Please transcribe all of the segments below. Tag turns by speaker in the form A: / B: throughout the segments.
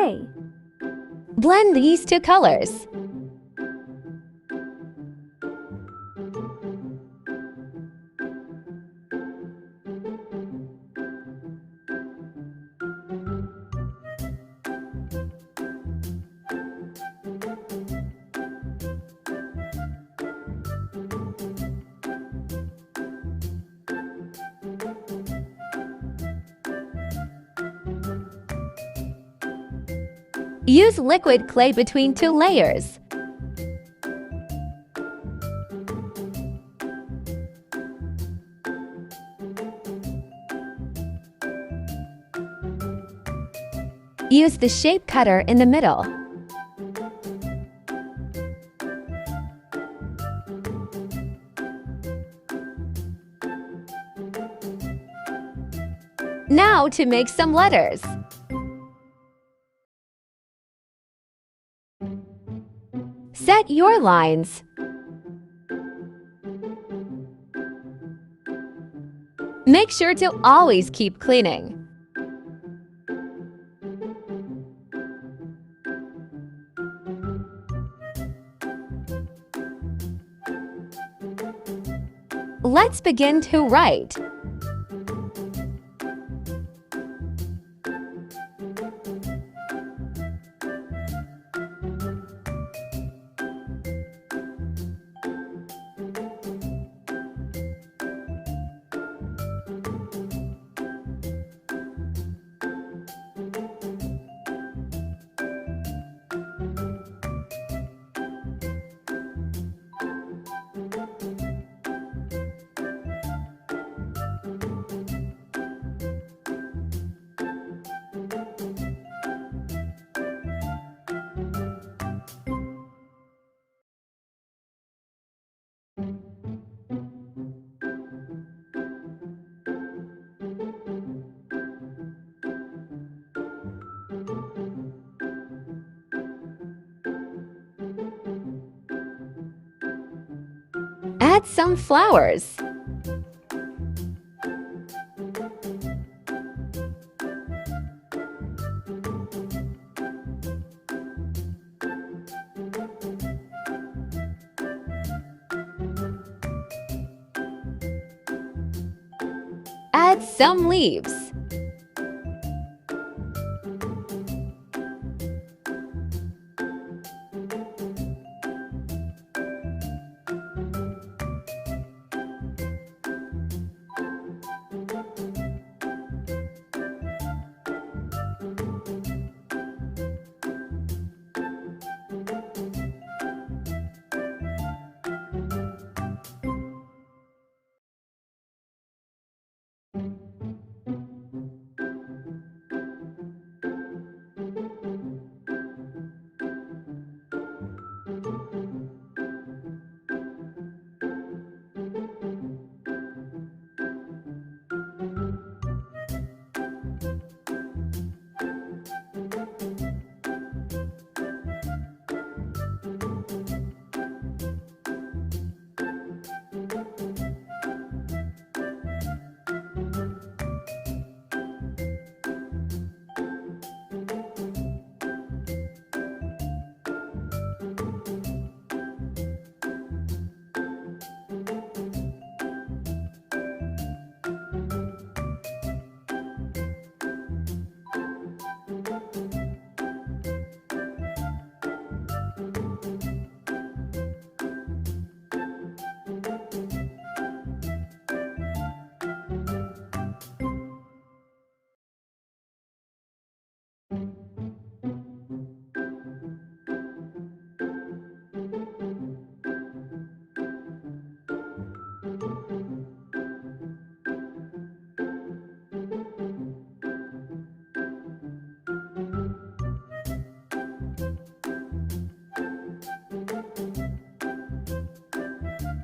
A: clay.
B: Blend these two colors. Use liquid clay between two layers. Use the shape cutter in the middle. Now to make some letters. Set your lines. Make sure to always keep cleaning. Let's begin to write. Add some flowers. Add some leaves.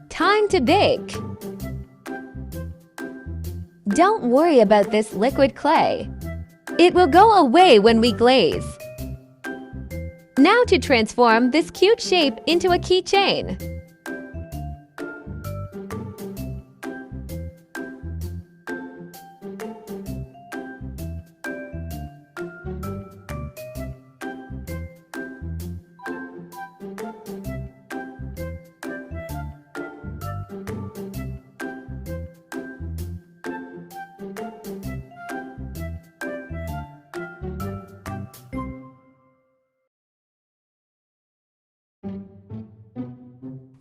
B: Time to bake. Don't worry about this liquid clay. It will go away when we glaze. Now to transform this cute shape into a keychain.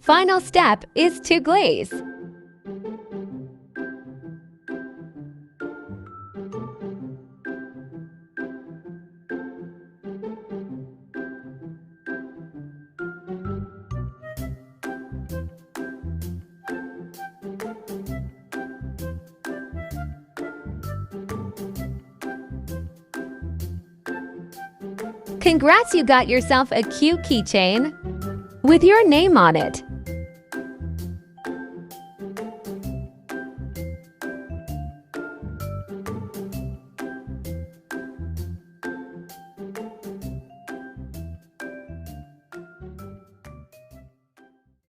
B: Final step is to glaze. Congrats, you got yourself a cute keychain with your name on it.